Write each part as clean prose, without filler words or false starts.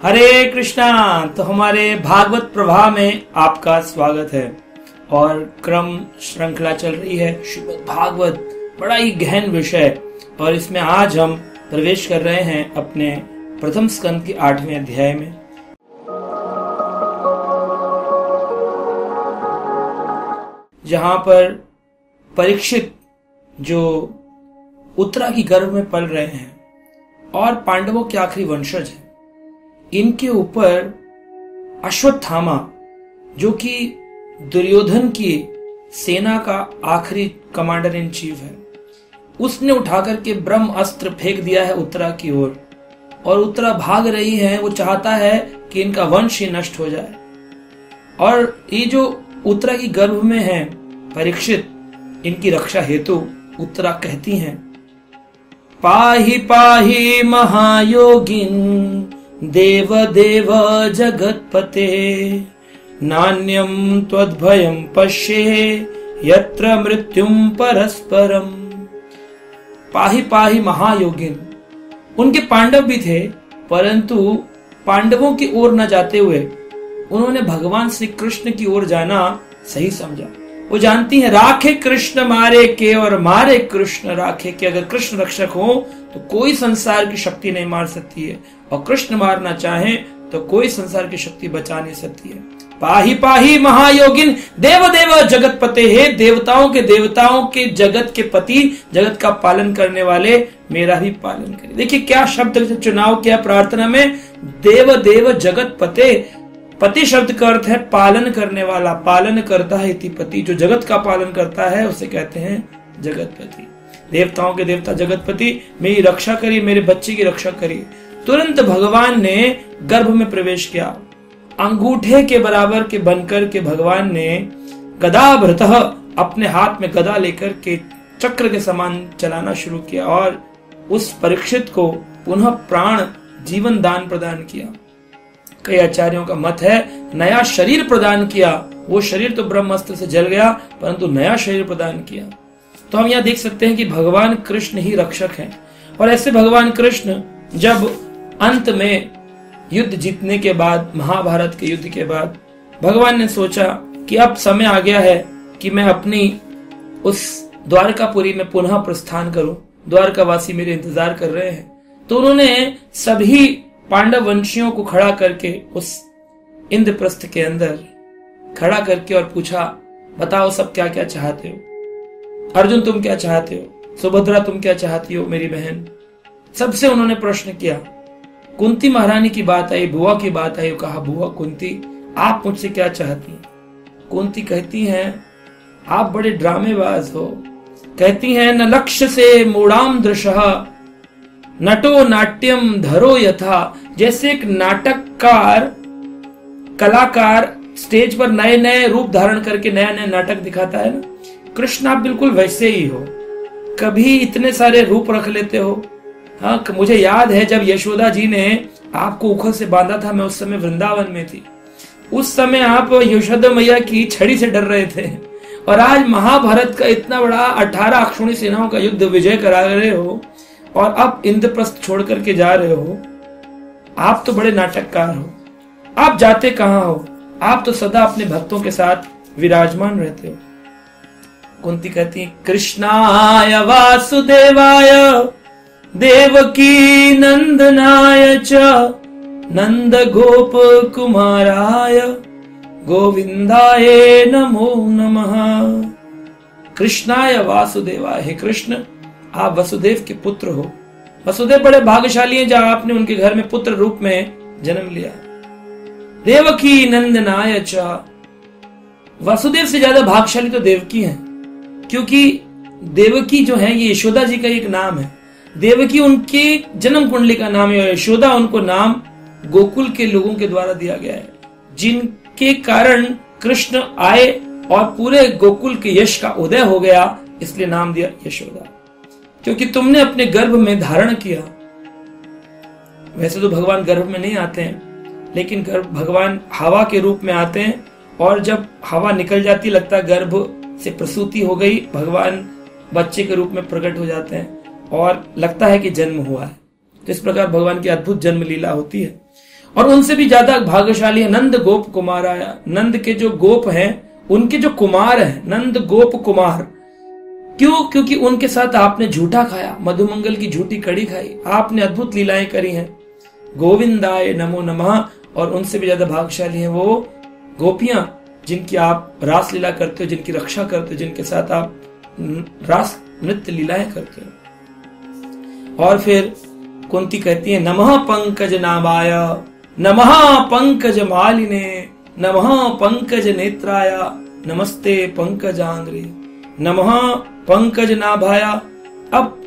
हरे कृष्णा। तो हमारे भागवत प्रवाह में आपका स्वागत है और क्रम श्रृंखला चल रही है श्रीमद् भागवत, बड़ा ही गहन विषय। और इसमें आज हम प्रवेश कर रहे हैं अपने प्रथम स्कंद के 8वें अध्याय में। जहां पर परीक्षित जो उत्तरा की गर्भ में पल रहे हैं और पांडवों के आखिरी वंशज हैं, इनके ऊपर अश्वत्थामा जो कि दुर्योधन की सेना का आखिरी कमांडर इन चीफ है, उसने उठाकर के ब्रह्म अस्त्र फेंक दिया है उत्तरा की ओर। और उत्तरा भाग रही है, वो चाहता है कि इनका वंश ही नष्ट हो जाए। और ये जो उत्तरा की गर्भ में है परीक्षित, इनकी रक्षा हेतु उत्तरा कहती हैं, पाहि पाहि महायोगिन देव देव जगत्पते, नान्यम त्वद्भयं पश्ये यत्र मृत्युम परस्परम। पाहि पाहि महायोगिन, उनके पांडव भी थे, परंतु पांडवों की ओर न जाते हुए उन्होंने भगवान श्री कृष्ण की ओर जाना सही समझा। वो जानती हैं राखे कृष्ण मारे के और मारे कृष्ण राखे के। अगर कृष्ण रक्षक हो तो कोई संसार की शक्ति नहीं मार सकती है, और कृष्ण मारना चाहे तो कोई संसार की शक्ति बचा नहीं सकती है। पाहि पाहि महायोगिन देव देव जगतपते, हे देवताओं के जगत के पति, जगत का पालन करने वाले, मेरा भी पालन करें। देखिए क्या शब्द चुनाव किया प्रार्थना में, देव देव जगतपते। पति शब्द का अर्थ है पालन करने वाला, पालन करता है इति पति। जो जगत का पालन करता है उसे कहते हैं जगतपति। देवताओं के देवता जगतपति, मेरी रक्षा करिए, मेरे बच्चे की रक्षा करिए। तुरंत भगवान ने गर्भ में प्रवेश किया। अंगूठे के बराबर के बनकर के भगवान ने गदाभृतः, अपने हाथ में गदा लेकर के चक्र के समान चलाना शुरू किया और उस परीक्षित को पुनः प्राण जीवन दान प्रदान किया। कई आचार्यों का मत है नया शरीर प्रदान किया। वो शरीर तो ब्रह्मास्त्र से जल गया, परंतु नया शरीर प्रदान किया। तो हम यहाँ देख सकते हैं कि भगवान कृष्ण ही रक्षक हैं। और ऐसे भगवान कृष्ण जब अंत में युद्ध जीतने के बाद, महाभारत के युद्ध के बाद, भगवान ने सोचा कि अब समय आ गया है कि मैं अपनी उस द्वारकापुरी में पुनः प्रस्थान करूं। द्वारकावासी मेरे इंतजार कर रहे हैं। तो उन्होंने सभी पांडव वंशियों को खड़ा करके उस इंद्रप्रस्थ के अंदर खड़ा करके और पूछा, बताओ सब क्या क्या चाहते हो? अर्जुन तुम क्या चाहते हो? सुभद्रा तुम क्या चाहती हो मेरी बहन? सबसे उन्होंने प्रश्न किया। कुंती महारानी की बात आई, बुआ की बात आई, कहा बुआ कुंती आप मुझसे क्या चाहती हैं? कुंती कहती हैं आप बड़े ड्रामेबाज हो। कहती हैं न लक्ष्य से मूढ़ाम दृशः नटो नाट्यम धरो यथा। जैसे एक नाटककार कलाकार स्टेज पर नए नए रूप धारण करके नया नया नाटक दिखाता है ना, कृष्ण आप बिल्कुल वैसे ही हो। कभी इतने सारे रूप रख लेते हो। हाँ, मुझे याद है जब यशोदा जी ने आपको उखल से बांधा था, मैं उस समय वृंदावन में थी। उस समय आप यशोदा मैया की छड़ी से डर रहे थे, और आज महाभारत का इतना बड़ा 18 अक्षौणी सेनाओं का युद्ध विजय करा रहे हो, और अब इंद्रप्रस्थ छोड़ करके जा रहे हो। आप तो बड़े नाटककार हो। आप जाते कहां हो? आप तो सदा अपने भक्तों के साथ विराजमान रहते हो। कुंती कहती कृष्णाय वासुदेवाय देवकी नंदनाय च नंद गोप कुमाराय गोविंदाय नमो नमः। कृष्णाय वासुदेवाय, हे कृष्ण आप वसुदेव के पुत्र हो। वसुदेव बड़े भाग्यशाली हैं जहां आपने उनके घर में पुत्र रूप में जन्म लिया। देवकी नंदनाय च, वसुदेव से ज्यादा भाग्यशाली तो देवकी हैं, क्योंकि देवकी जो है ये यशोदा जी का एक नाम है। देवकी उनकी जन्म कुंडली का नाम है, यशोदा उनको नाम गोकुल के लोगों के द्वारा दिया गया है, जिनके कारण कृष्ण आए और पूरे गोकुल के यश का उदय हो गया, इसलिए नाम दिया यशोदा। क्योंकि तुमने अपने गर्भ में धारण किया। वैसे तो भगवान गर्भ में नहीं आते हैं, लेकिन भगवान हवा के रूप में आते हैं, और जब हवा निकल जाती लगता है गर्भ से प्रसूति हो गई, भगवान बच्चे के रूप में प्रकट हो जाते हैं और लगता है कि जन्म हुआ है। तो इस प्रकार भगवान की अद्भुत जन्म लीला होती है। और उनसे भी ज्यादा भाग्यशाली है नंद गोप कुमार आया। नंद के जो गोप हैं उनके जो कुमार हैं नंद गोप कुमार। क्यों? क्योंकि उनके साथ आपने झूठा खाया, मधुमंगल की झूठी कड़ी खाई, आपने अद्भुत लीलाएं करी हैं। गोविंदाय नमो नमः। और उनसे भी ज्यादा भाग्यशाली हैं वो गोपियां जिनकी आप रास लीला करते हो, जिनकी रक्षा करते हो, जिनके साथ आप रास नृत्य लीलाएं करते हो। और फिर कुंती कहती है नमः पंकज नाभाय, नमः पंकज मालिने, नमः पंकज नेत्राय, नमस्ते पंकजांग्रे, नमः पंकज नाभाय। अब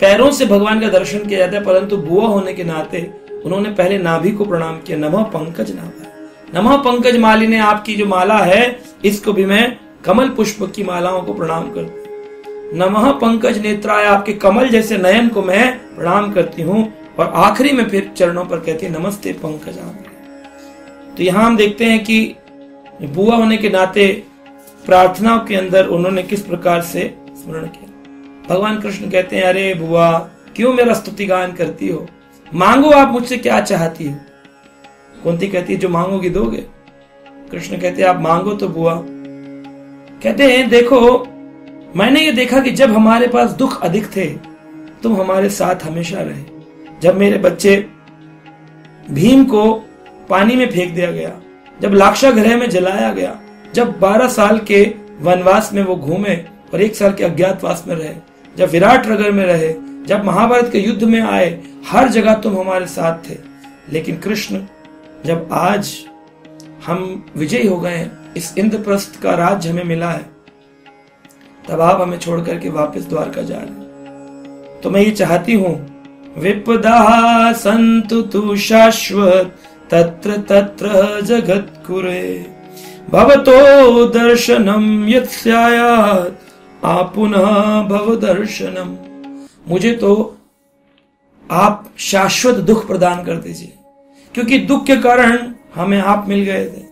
पैरों से भगवान का दर्शन किया जाता है, परंतु बुआ होने के नाते उन्होंने पहले नाभि को प्रणाम किया। नमः पंकज नाभाय, नमः पंकज मालिने, आपकी जो माला है इसको भी मैं कमल पुष्प की मालाओं को प्रणाम करती हूँ। नमः पंकज नेत्राय, आपके कमल जैसे नयन को मैं प्रणाम करती हूँ। और आखिरी में फिर चरणों पर कहती है नमस्ते पंकजांग्रे। तो यहां हम देखते हैं कि बुआ होने के नाते प्रार्थनाओं के अंदर उन्होंने किस प्रकार से स्मरण किया। भगवान कृष्ण कहते हैं अरे बुआ क्यों मेरा स्तुतिगान करती हो, मांगो आप मुझसे क्या चाहती हो। कुंती कहती है जो मांगोगी दोगे। कृष्ण कहते हैं आप मांगो तो बुआ। कहते हैं देखो मैंने ये देखा कि जब हमारे पास दुख अधिक थे तुम हमारे साथ हमेशा रहे। जब मेरे बच्चे भीम को पानी में फेंक दिया गया, जब लाक्षागृह में जलाया गया, जब 12 साल के वनवास में वो घूमे और 1 साल के अज्ञातवास में रहे, जब विराट नगर में रहे, जब महाभारत के युद्ध में आए, हर जगह तुम हमारे साथ थे। लेकिन कृष्ण जब आज हम विजयी हो गए, इस इंद्रप्रस्थ का राज्य हमें मिला है, तब आप हमें छोड़ करके वापस द्वारका जा रहे। तो मैं ये चाहती हूं विपदा संतु तु शाश्वत तत्र तत्र जगत्कुरे भवतो दर्शनम यत् स्यात् आपुनः भव दर्शनम। मुझे तो आप शाश्वत दुख प्रदान कर दीजिए, क्योंकि दुख के कारण हमें आप मिल गए थे,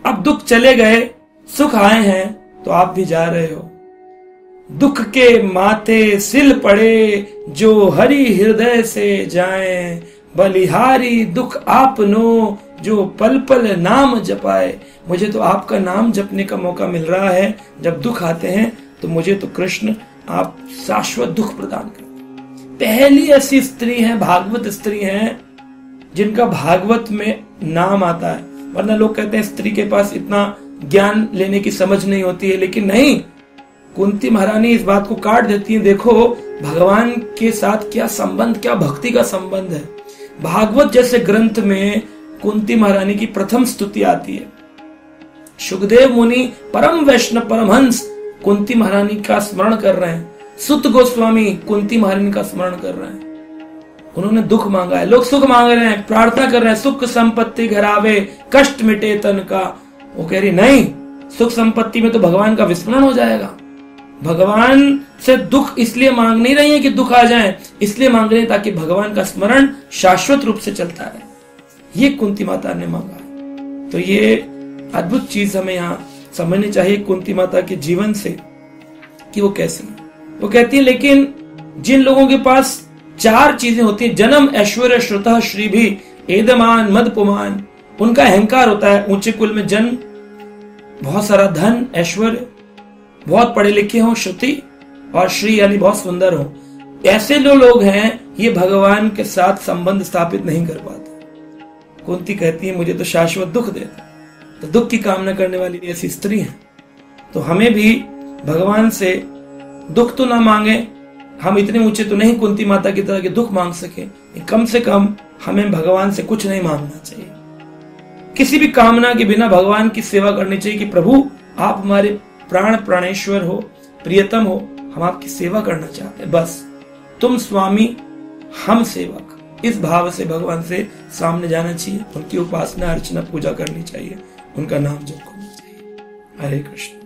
अब दुख चले गए, सुख आए हैं तो आप भी जा रहे हो। दुख के माथे सिल पड़े जो हरि हृदय से जाए, बलिहारी दुख आपनो जो पल पल नाम जपाए। मुझे तो आपका नाम जपने का मौका मिल रहा है, जब दुख आते हैं तो मुझे तो कृष्ण आप शाश्वत दुख प्रदान करते। पहली ऐसी स्त्री है, भागवत स्त्री है, जिनका भागवत में नाम आता है। वरना लोग कहते हैं स्त्री के पास इतना ज्ञान लेने की समझ नहीं होती है, लेकिन नहीं, कुंती महारानी इस बात को काट देती है। देखो भगवान के साथ क्या संबंध, क्या भक्ति का संबंध है। भागवत जैसे ग्रंथ में कुंती महारानी की प्रथम स्तुति आती है। सुखदेव मुनि परम वैष्णव परमहंस कुंती महारानी का स्मरण कर रहे हैं, सुत गोस्वामी कुंती महारानी का स्मरण कर रहे हैं। उन्होंने दुख मांगा है, लोग सुख मांग रहे हैं, प्रार्थना कर रहे हैं, सुख संपत्ति घर आवे कष्ट मिटे तन का। वो कह रही नहीं, सुख संपत्ति में तो भगवान का विस्मरण हो जाएगा। भगवान से दुख इसलिए मांग नहीं रही है कि दुख आ जाए, इसलिए मांग रही है ताकि भगवान का स्मरण शाश्वत रूप से चलता है। ये कुंती माता ने मांगा है। तो ये अद्भुत चीज हमें यहाँ समझनी चाहिए कुंती माता के जीवन से कि वो कैसी है। वो कहती है लेकिन जिन लोगों के पास 4 चीजें होती हैं, जन्म ऐश्वर्य श्रुतः श्री भी एदमान मद पुमान, उनका अहंकार होता है, ऊंचे कुल में जन्म, बहुत सारा धन ऐश्वर्य, बहुत पढ़े लिखे हो श्रुति, और श्री यानी बहुत सुंदर हो। ऐसे जो लोग हैं ये भगवान के साथ संबंध स्थापित नहीं कर पाते। कुंती कहती है मुझे तो शाश्वत दुख देता, तो दुख की कामना करने वाली ऐसी स्त्री है। तो हमें भी भगवान से दुख तो ना मांगे, हम इतने ऊंचे तो नहीं कुंती माता की तरह के दुख मांग सके, कम से कम हमें भगवान से कुछ नहीं मांगना चाहिए। किसी भी कामना के बिना भगवान की सेवा करनी चाहिए कि प्रभु आप हमारे प्राण प्राणेश्वर हो, प्रियतम हो, हम आपकी सेवा करना चाहते हैं, बस तुम स्वामी हम सेवक। इस भाव से भगवान से सामने जाना चाहिए, उनकी उपासना अर्चना पूजा करनी चाहिए, उनका नाम जप करना चाहिए। हरे कृष्ण।